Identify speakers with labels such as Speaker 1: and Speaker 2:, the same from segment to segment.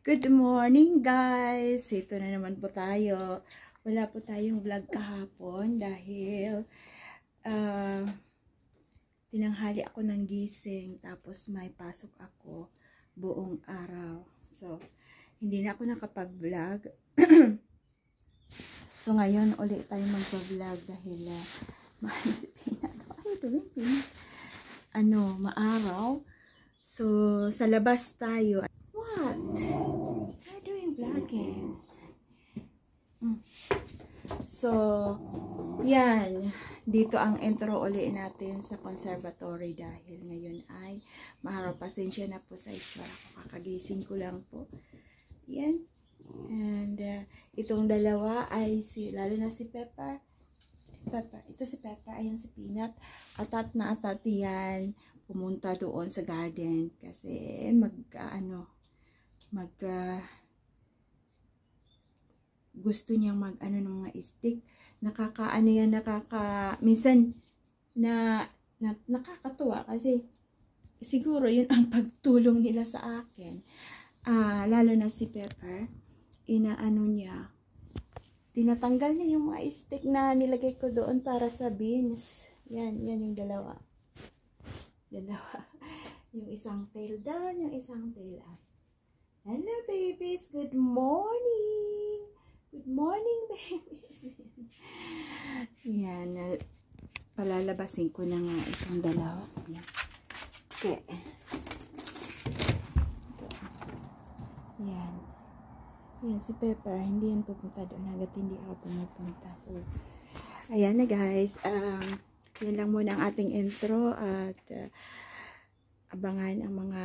Speaker 1: Good morning guys! Ito na naman po tayo. Wala po tayong vlog kahapon dahil tinanghali ako ng gising tapos may pasok ako buong araw. So, hindi na ako nakapag-vlog. So, ngayon ulit tayo mag-vlog dahil maaraw. So, sa labas tayo. What? You're doing vlogging. So, yan. Dito ang intro uli natin sa conservatory dahil ngayon ay maaraw. Pasensya na po sa itsura ko. Kakagising ko lang po. Yan. And itong dalawa ay lalo na si Pepper. Ito si Pepper. Ayan si Peanut. Atat na atat yan. Pumunta doon sa garden kasi gusto niyang ng mga stick. Minsan nakakatuwa kasi siguro yun ang pagtulong nila sa akin. Lalo na si Pepper, tinatanggal niya yung mga stick na nilagay ko doon para sa beans. Yan yung dalawa. Yung isang tail down, yung isang tail up. Hello babies, good morning. Good morning babies. Yan, palalabasin ko na nga itong dalawa. Yan. Okay. Yan. Yan si Pepper, hindi yan pupunta doon hanggat hindi ako pumupunta. So, ayan na guys. Yan lang muna ang ating intro at abangan ang mga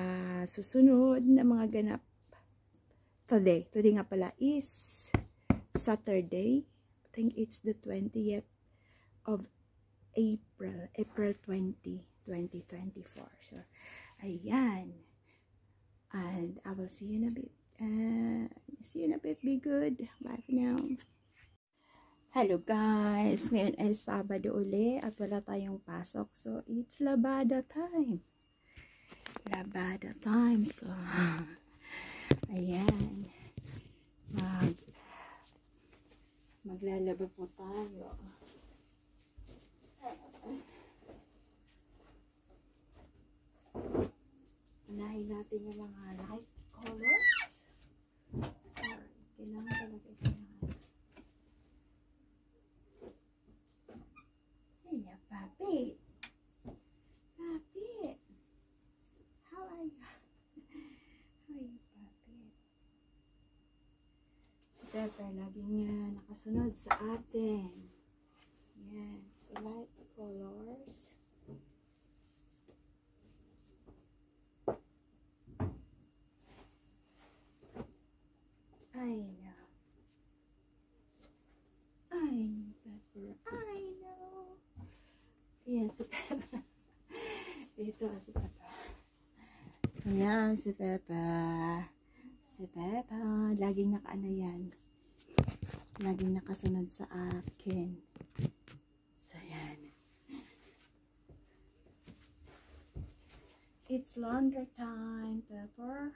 Speaker 1: susunod na mga ganap today. Today nga pala is Saturday. I think it's the 20th of April 20, 2024. So, ayan. And I will see you in a bit. Be good. Bye for now. Hello guys, ngayon ay Sabado uli at wala tayong pasok. So, it's labada time. Labada time. So, ayan. Maglalaba po tayo. Unahin natin yung mga light colors. Sorry, kailangan talaga ito. Papi. How are you? Papi? Si Pepper laging nakasunod sa atin. Yes, light colors. I know, Pepper. I know. Ayan si Peppa. Ito si Peppa. Ayan si Peppa. Si Peppa. Laging yan. Laging nakasunod sa akin. So, ayan. It's laundry time, Pepper.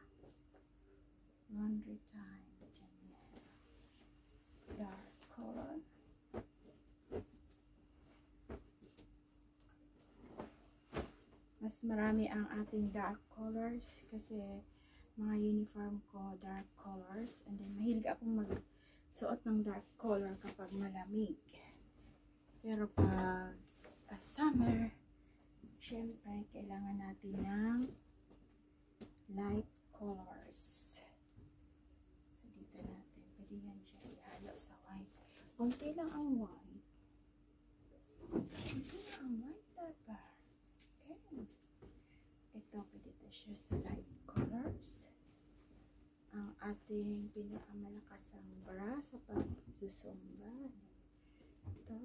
Speaker 1: Laundry time. Dark color. Mas marami ang ating dark colors kasi mga uniform ko dark colors, and then mahilig akong magsuot ng dark color kapag malamig. Pero pag summer, syempre kailangan natin ng light colors. So dito natin, pwede yan siya ihalo sa white. Kunti lang ang white. Kunti lang ang white diba? Ito, pwede siya sa light colors. Ang ating pinakamalakasang bra sa pagsusumba. Ito.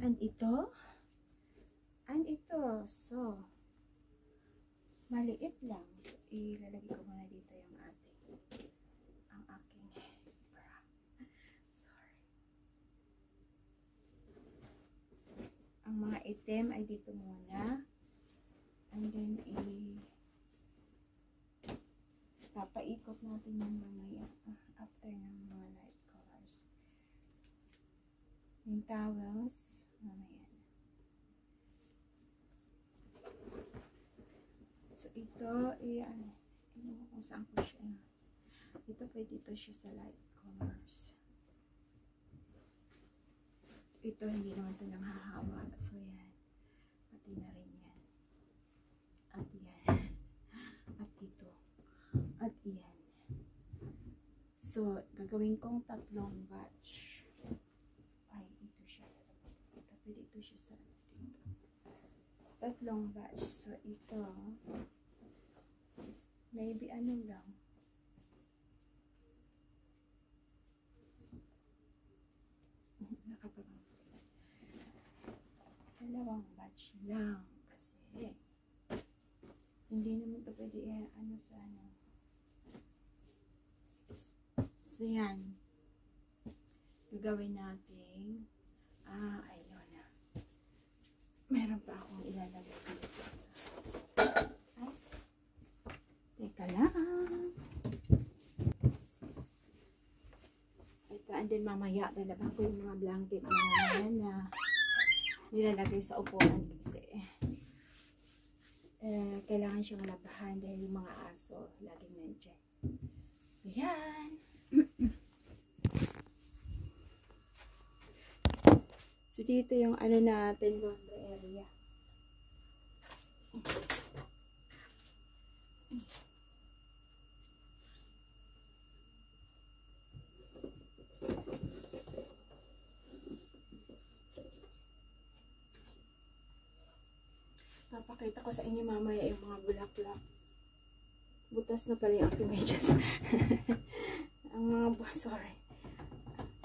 Speaker 1: And ito. So, maliit lang. So, ilalagay ko muna dito yung ang aking bra. Sorry. Ang mga item ay dito muna. And then, paikot natin yung mamaya after ng mga light colors. Yung towels, mamaya. So, ito, ano kung saan ko siya. Ito, pwede ito siya sa light colors. Ito, hindi naman ito nang hahawa. So, yan. Pati na rin yan. At yan. At ito. At yan. So, gagawin kong 3 batch. Ay, ito siya. Ito, pwede ito siya sa dito. 3 batch. So, ito. Maybe ano lang. Nakapagpapasok. 2 batch lang. Kasi, hindi naman ito pwede ano sa ano. So, yan. Gagawin natin. Ayun na. Meron pa akong ilalagay dito. Ay. Teka lang. Ito, and then mamaya, lalabang ko yung mga blanket na yan na nilalagay sa upuan kasi kailangan siyang labahan dahil yung mga aso laging nandiyan. So, yan. So, dito yung ano natin, laundry area. Papakita ko sa inyo mamaya yung mga bulaklak. Butas na pala yung aking medyas. Sorry.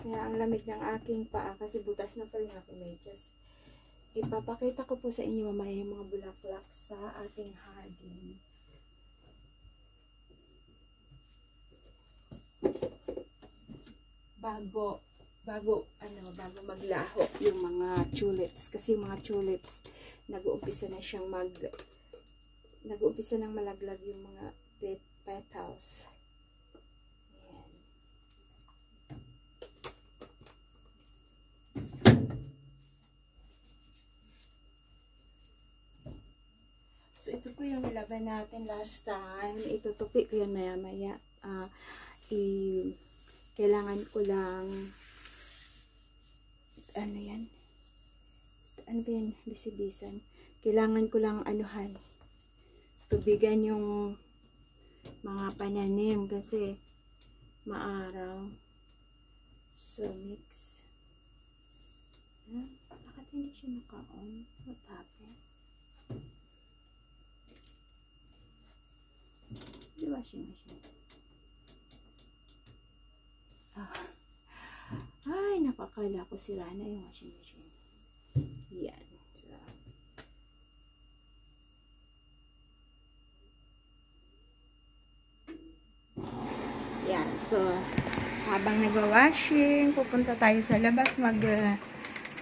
Speaker 1: Kaya ang lamig ng aking paa kasi butas na pala yung aking medyas. Ipapakita ko po sa inyo mamaya yung mga bulaklak sa ating hardin. Bago maglaho yung mga tulips. Kasi yung mga tulips, nag-uumpisa na siyang nag-uumpisa nang malaglag yung mga petals. Ayan. So, ito po yung nilaban natin last time. Itutupi ko yun maya-maya. Kailangan ko lang ano yan? Ano ba yan? Bisibisan. Kailangan ko lang anuhan. Tubigan yung mga pananim kasi maaraw. So, mix. Bakit hindi siya naka-on? What happened? The washing machine. Ay, napakala ko sira na yung washing machine. Yan. So, yan. So, habang nagwa-washing, pupunta tayo sa labas.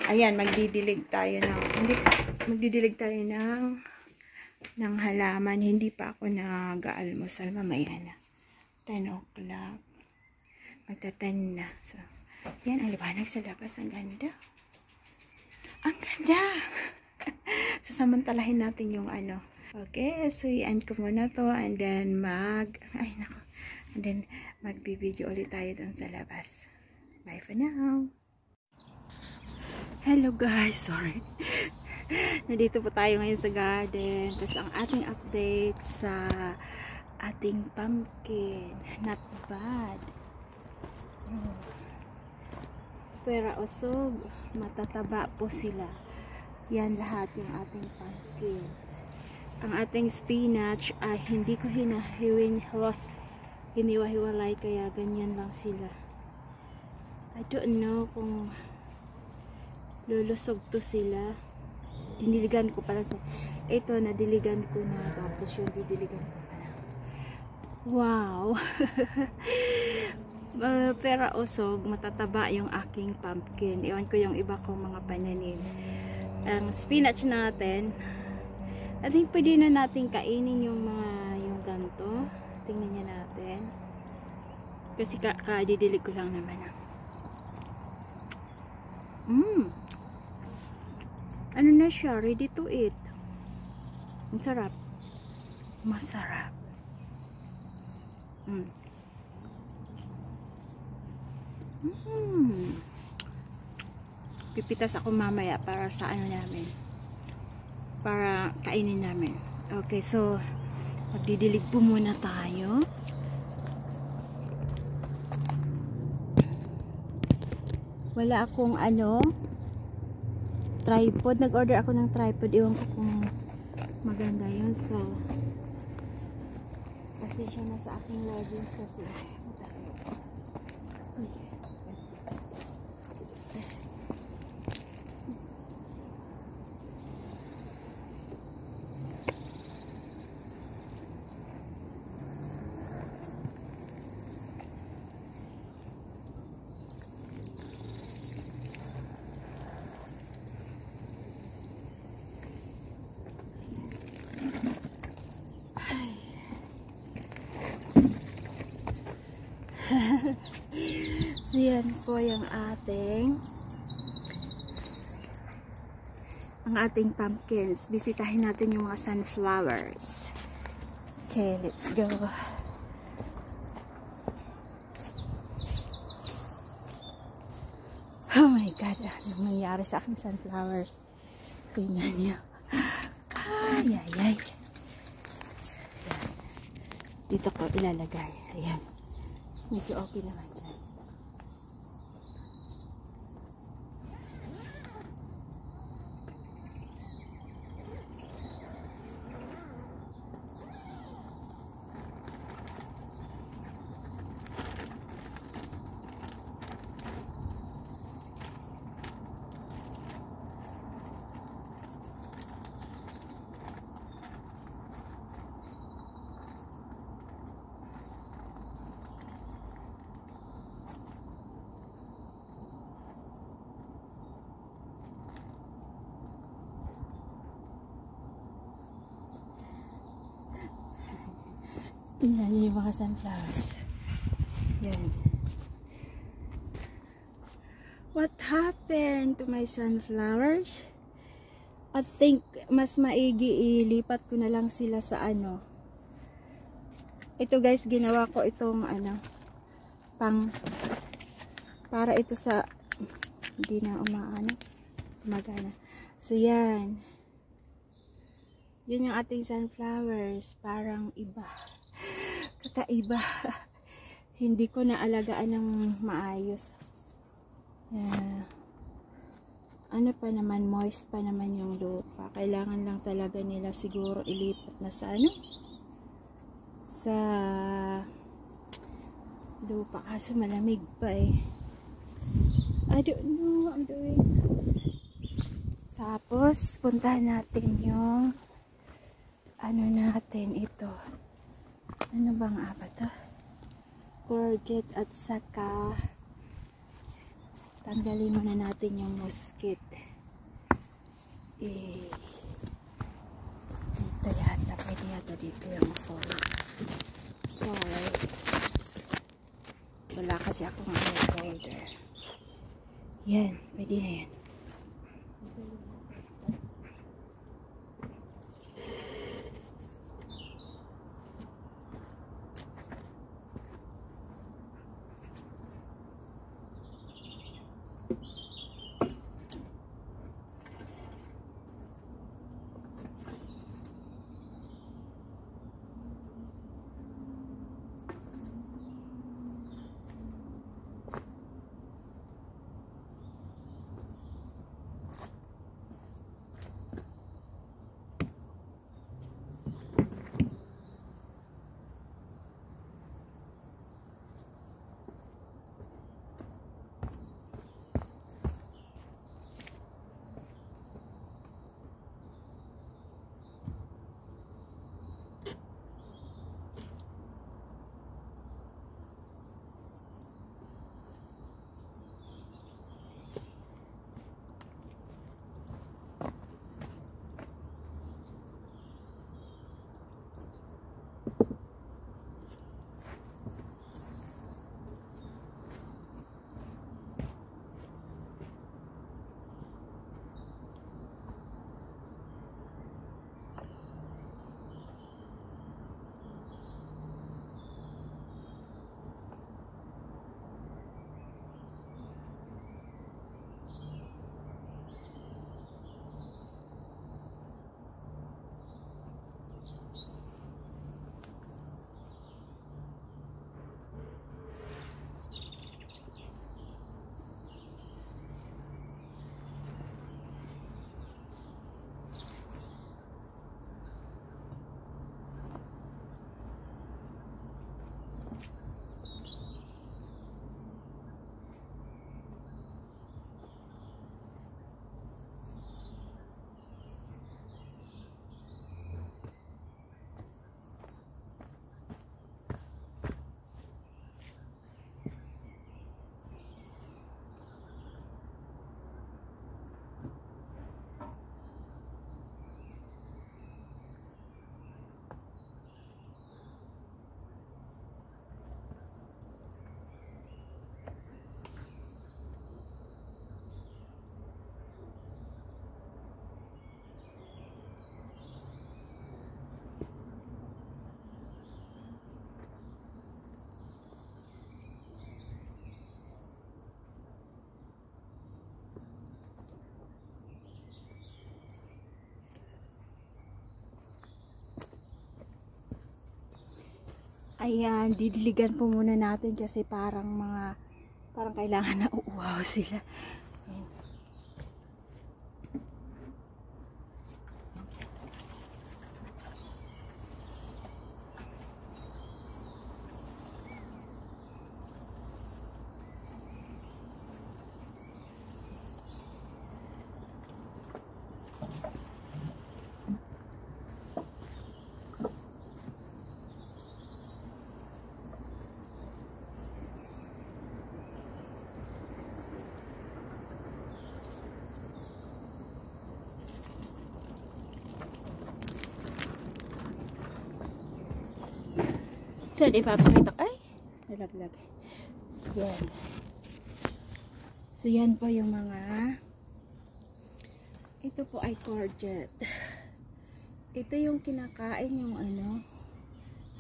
Speaker 1: Ayan, magdidilig tayo magdidilig tayo ng halaman. Hindi pa ako nag-aalmusal. Mamaya na. 10 o'clock. Magta-10 na. So, yan, ang liwanag sa labas. Ang ganda. Ang ganda! Sasamantalahin natin yung ano. Okay, so i-end ko muna to and then magbi-video ulit tayo dun sa labas. Bye for now! Hello guys! Sorry. Nandito po tayo ngayon sa garden. Tapos ang ating update sa ating pumpkin. Not bad. Pero usog, matataba po sila. Yan lahat yung ating pumpkins. Ang ating spinach ay hindi ko hiniwa-hiwalay kaya ganyan lang sila. I don't know kung lulusog to sila. Diniligan ko pala sa ito, nadiligan ko na tapos yung didiligan ko pala. Wow! Pero usog, matataba yung aking pumpkin. Iwan ko yung iba kong mga pananim. Ang spinach natin, I think pwede na natin kainin yung ganito. tingnan niya natin. Kasi kadidilig ko lang naman. Ano na siya? Ready to eat. Ang sarap. Masarap. Pipitas ako mamaya para sa ano namin. Para kainin namin. Okay, so magdidilig po muna tayo. Wala akong ano, tripod. Nag-order ako ng tripod. Iwan ko kung maganda yun. So, kasi siya na sa aking leggings kasi. So yan po yung ating pumpkins. Bisitahin natin yung mga sunflowers. Okay, let's go. Oh my god, anong nangyari sa aking sunflowers? Tingnan niyo. Ay. Dito ko ilalagay. Ayan. Medyo okay naman dyan. Tingnan niyo yung mga sunflowers. Yan. What happened to my sunflowers? I think mas maigi ilipat ko na lang sila sa ano. Ito guys, ginawa ko itong ano, para ito sa hindi na umagana. So yan. Yun yung ating sunflowers. Parang iba. Kakaiba. Hindi ko naalagaan ng maayos. Ano pa naman, moist pa naman yung lupa. Kailangan lang talaga nila siguro ilipat na sa ano? Sa lupa. Kaso malamig pa eh. I don't know what I'm doing. Tapos, puntahan natin yung ano natin ito. Ano bang aba to? Courgette at saka tanggalin muna natin yung musket. Dito yata. Pwede yata dito yung phone. Sorry. Wala kasi akong holder. Yan. Pwede na yan. Ayan, didiligan po muna natin kasi parang kailangan na uuhaw sila. Ayan. So, ipapakita ko. Ay! Nalaglag. Yan. So, yan po yung mga ito po ay courgette. Ito yung kinakain yung ano.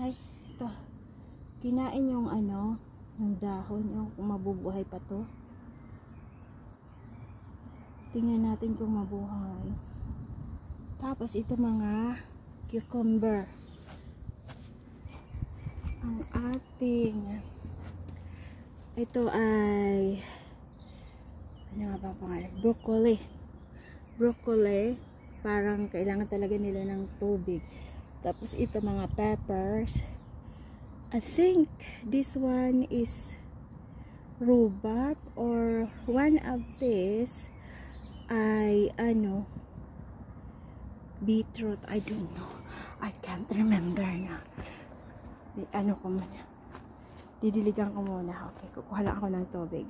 Speaker 1: Ay, ito. Kinain yung ano, yung dahon, yung mabubuhay pa to. Tingnan natin kung mabuhay. Tapos, ito mga cucumber. Ang ating ito ay ano nga ba pangalan? Broccoli, parang kailangan talaga nila ng tubig. Tapos ito mga peppers. I think this one is rhubarb, or one of this ay ano, beetroot. I don't know, I can't remember na. Ano ko muna, didiligan ko muna. Okay, kukuha lang ako ng tubig.